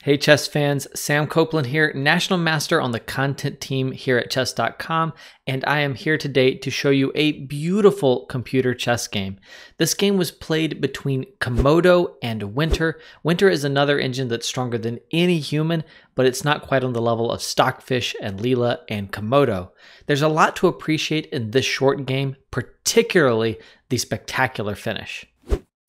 Hey chess fans, Sam Copeland here, National Master on the content team here at Chess.com, and I am here today to show you a beautiful computer chess game. This game was played between Komodo and Winter. Winter is another engine that's stronger than any human, but it's not quite on the level of Stockfish and Leela and Komodo. There's a lot to appreciate in this short game, particularly the spectacular finish.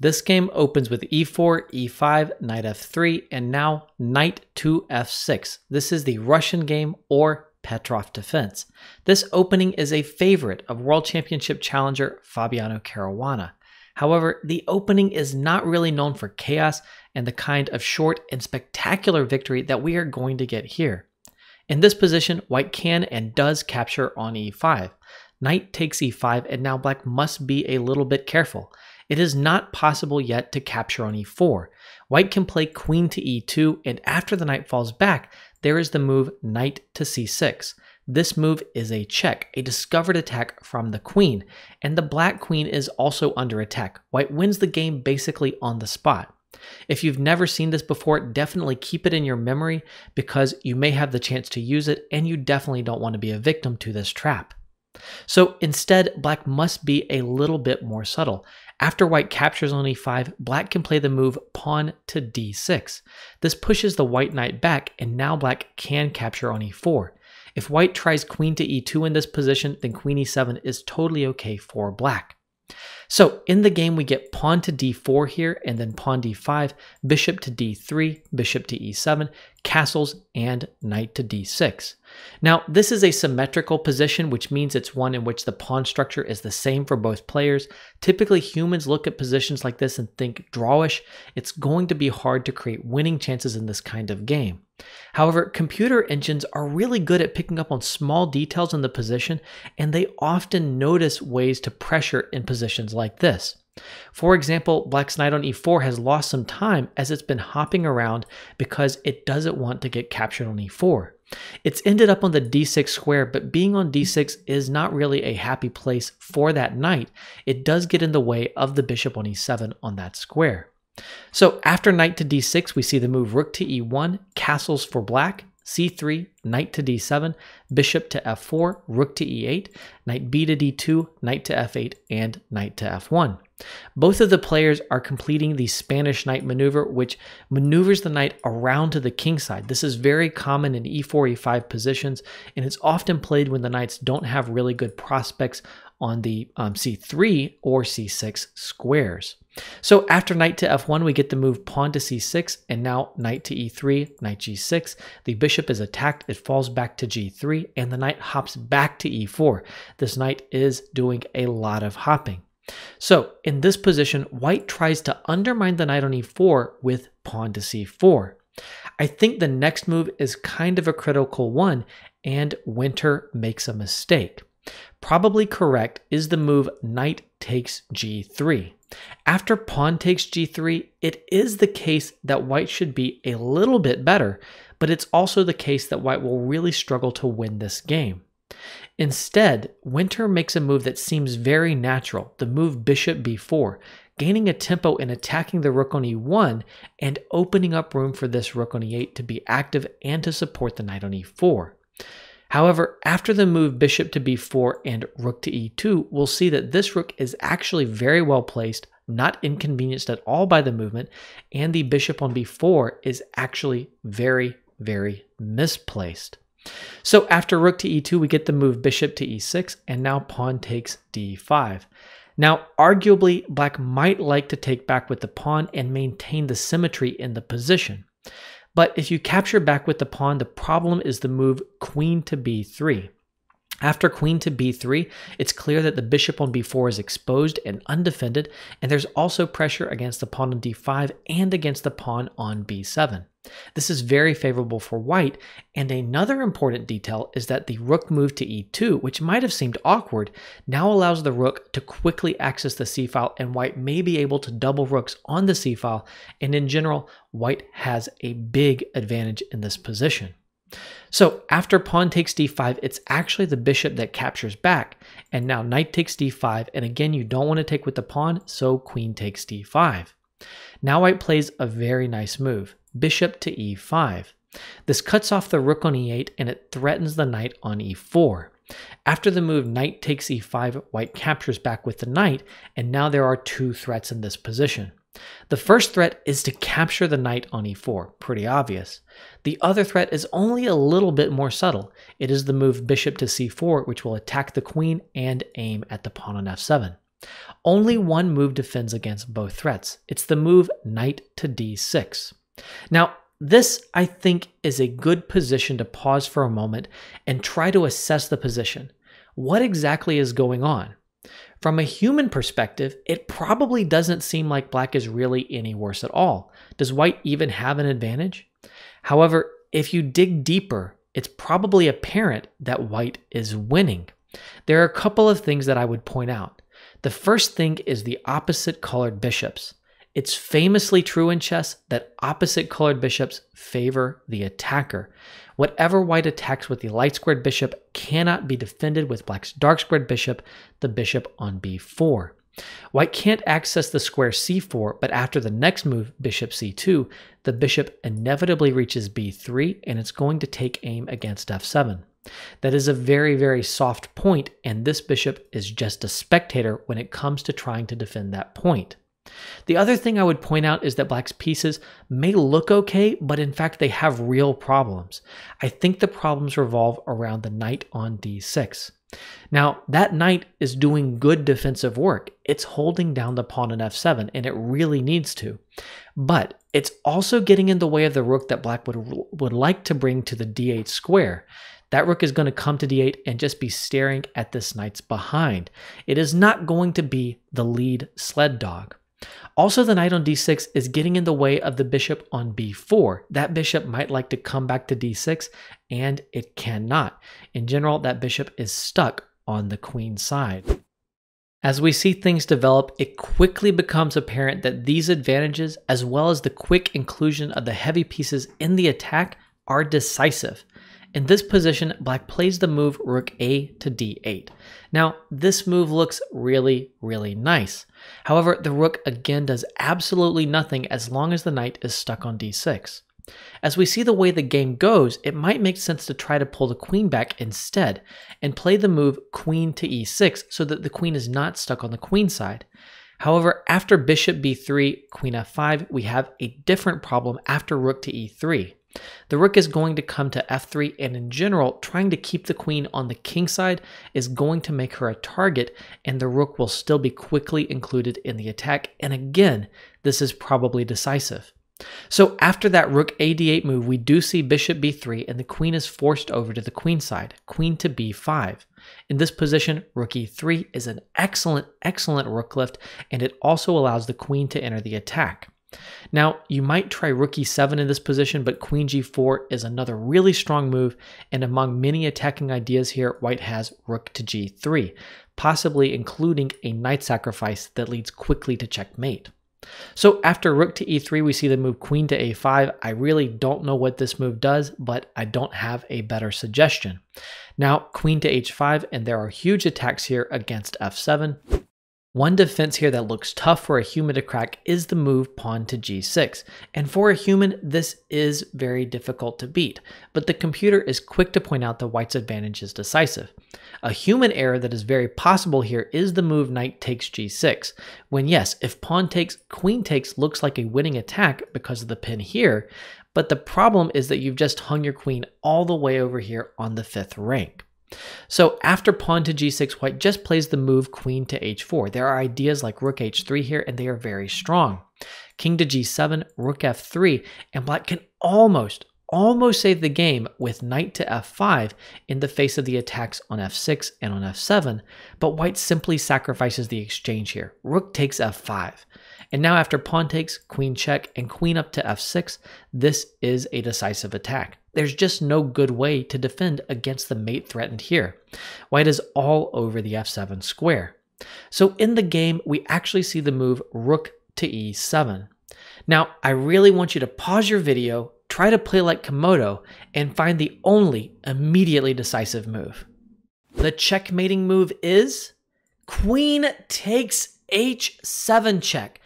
This game opens with e4, e5, knight f3, and now knight to f6. This is the Russian game or Petrov defense. This opening is a favorite of World Championship challenger Fabiano Caruana. However, the opening is not really known for chaos and the kind of short and spectacular victory that we are going to get here. In this position, white can and does capture on e5. Knight takes e5, and now black must be a little bit careful. It is not possible yet to capture on e4. White can play queen to e2, and after the knight falls back, there is the move knight to c6. This move is a check, a discovered attack from the queen, and the black queen is also under attack. White wins the game basically on the spot. If you've never seen this before, definitely keep it in your memory because you may have the chance to use it, and you definitely don't want to be a victim to this trap. So instead, black must be a little bit more subtle. After white captures on e5, black can play the move pawn to d6. This pushes the white knight back, and now black can capture on e4. If white tries queen to e2 in this position, then queen e7 is totally okay for black. So in the game, we get pawn to d4 here, and then pawn d5, bishop to d3, bishop to e7, castles, and knight to d6. Now, this is a symmetrical position, which means it's one in which the pawn structure is the same for both players. Typically, humans look at positions like this and think drawish. It's going to be hard to create winning chances in this kind of game. However, computer engines are really good at picking up on small details in the position, and they often notice ways to pressure in positions like this. For example, black's knight on e4 has lost some time as it's been hopping around because it doesn't want to get captured on e4. It's ended up on the d6 square, but being on d6 is not really a happy place for that knight. It does get in the way of the bishop on e7 on that square. So after knight to d6, we see the move rook to e1, castles for black, c3, knight to d7, bishop to f4, rook to e8, knight b to d2, knight to f8, and knight to f1. Both of the players are completing the Spanish knight maneuver, which maneuvers the knight around to the king side. This is very common in e4, e5 positions, and it's often played when the knights don't have really good prospects on the c3 or c6 squares. So after knight to f1, we get the move pawn to c6, and now knight to e3, knight g6. The bishop is attacked, it falls back to g3, and the knight hops back to e4. This knight is doing a lot of hopping. So in this position, white tries to undermine the knight on e4 with pawn to c4. I think the next move is kind of a critical one, and Winter makes a mistake. Probably correct is the move knight takes g3. After pawn takes g3, it is the case that white should be a little bit better, but it's also the case that white will really struggle to win this game. Instead, Winter makes a move that seems very natural, the move bishop b4, gaining a tempo and attacking the rook on e1 and opening up room for this rook on e8 to be active and to support the knight on e4. However, after the move bishop to b4 and rook to e2, we'll see that this rook is actually very well placed, not inconvenienced at all by the movement, and the bishop on b4 is actually very, very misplaced. So after rook to e2, we get the move bishop to e6, and now pawn takes d5. Now, arguably, black might like to take back with the pawn and maintain the symmetry in the position. But if you capture back with the pawn, the problem is the move queen to b3. After queen to b3, it's clear that the bishop on b4 is exposed and undefended, and there's also pressure against the pawn on d5 and against the pawn on b7. This is very favorable for white, and another important detail is that the rook move to e2, which might have seemed awkward, now allows the rook to quickly access the c-file, and white may be able to double rooks on the c-file, and in general, white has a big advantage in this position. So after pawn takes d5, it's actually the bishop that captures back, and now knight takes d5, and again, you don't want to take with the pawn, so queen takes d5. Now white plays a very nice move. bishop to e5. This cuts off the rook on e8 and it threatens the knight on e4. After the move knight takes e5, white captures back with the knight, and now there are two threats in this position. The first threat is to capture the knight on e4, pretty obvious. The other threat is only a little bit more subtle. It is the move bishop to c4, which will attack the queen and aim at the pawn on f7. Only one move defends against both threats. It's the move knight to d6. Now, this, I think, is a good position to pause for a moment and try to assess the position. What exactly is going on? From a human perspective, it probably doesn't seem like black is really any worse at all. Does white even have an advantage? However, if you dig deeper, it's probably apparent that white is winning. There are a couple of things that I would point out. The first thing is the opposite colored bishops. It's famously true in chess that opposite colored bishops favor the attacker. Whatever white attacks with the light squared bishop cannot be defended with black's dark squared bishop, the bishop on b4. White can't access the square c4, but after the next move, bishop c2, the bishop inevitably reaches b3 and it's going to take aim against f7. That is a very, very soft point, and this bishop is just a spectator when it comes to trying to defend that point. The other thing I would point out is that black's pieces may look okay, but in fact they have real problems. I think the problems revolve around the knight on d6. Now, that knight is doing good defensive work. It's holding down the pawn on f7, and it really needs to. But it's also getting in the way of the rook that black would like to bring to the d8 square. That rook is going to come to d8 and just be staring at this knight's behind. It is not going to be the lead sled dog. Also, the knight on d6 is getting in the way of the bishop on b4. That bishop might like to come back to d6, and it cannot. In general, that bishop is stuck on the queen side. As we see things develop, it quickly becomes apparent that these advantages, as well as the quick inclusion of the heavy pieces in the attack, are decisive. In this position, black plays the move rook a to d8. Now, this move looks really, really nice. However, the rook again does absolutely nothing as long as the knight is stuck on d6. As we see the way the game goes, it might make sense to try to pull the queen back instead and play the move queen to e6 so that the queen is not stuck on the queen side. However, after bishop b3, queen f5, we have a different problem after rook to e3. The rook is going to come to f3, and in general, trying to keep the queen on the king side is going to make her a target, and the rook will still be quickly included in the attack, and again, this is probably decisive. So after that rook a d8 move, we do see bishop b3, and the queen is forced over to the queen side, queen to b5. In this position, rook e3 is an excellent rook lift, and it also allows the queen to enter the attack. Now, you might try rook e7 in this position, but queen g4 is another really strong move, and among many attacking ideas here, white has rook to g3, possibly including a knight sacrifice that leads quickly to checkmate. So after rook to e3, we see the move queen to a5. I really don't know what this move does, but I don't have a better suggestion. Now, queen to h5, and there are huge attacks here against f7. One defense here that looks tough for a human to crack is the move pawn to g6, and for a human, this is very difficult to beat, but the computer is quick to point out that white's advantage is decisive. A human error that is very possible here is the move knight takes g6, when yes, if pawn takes, queen takes looks like a winning attack because of the pin here, but the problem is that you've just hung your queen all the way over here on the 5th rank. So after pawn to g6, white just plays the move queen to h4. There are ideas like rook h3 here, and they are very strong. King to g7, rook f3, and black can almost save the game with knight to f5 in the face of the attacks on f6 and on f7, but white simply sacrifices the exchange here. Rook takes f5. And now after pawn takes, queen check, and queen up to f6, this is a decisive attack. There's just no good way to defend against the mate threatened here. White is all over the f7 square. So in the game, we actually see the move rook to e7. Now, I really want you to pause your video, try to play like Komodo, and find the only immediately decisive move. The checkmating move is queen takes h7 check.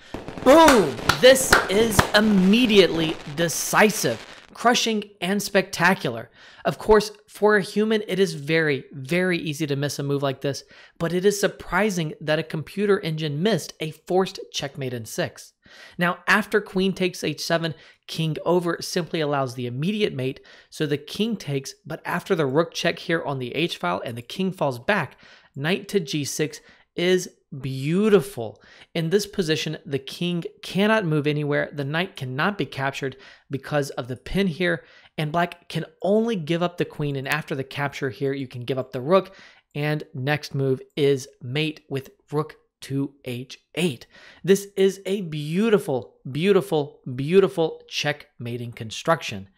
Boom! This is immediately decisive, crushing, and spectacular. Of course, for a human, it is very, very easy to miss a move like this, but it is surprising that a computer engine missed a forced checkmate in 6. Now, after queen takes h7, king over simply allows the immediate mate, so the king takes, but after the rook check here on the h-file and the king falls back, knight to g6 is beautiful. In this position, the king cannot move anywhere, the knight cannot be captured because of the pin here, and black can only give up the queen, and after the capture here, you can give up the rook, and next move is mate with rook to h8. This is a beautiful, beautiful, beautiful checkmating construction.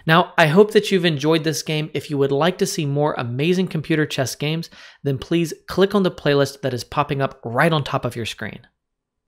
Now, I hope that you've enjoyed this game. If you would like to see more amazing computer chess games, then please click on the playlist that is popping up right on top of your screen.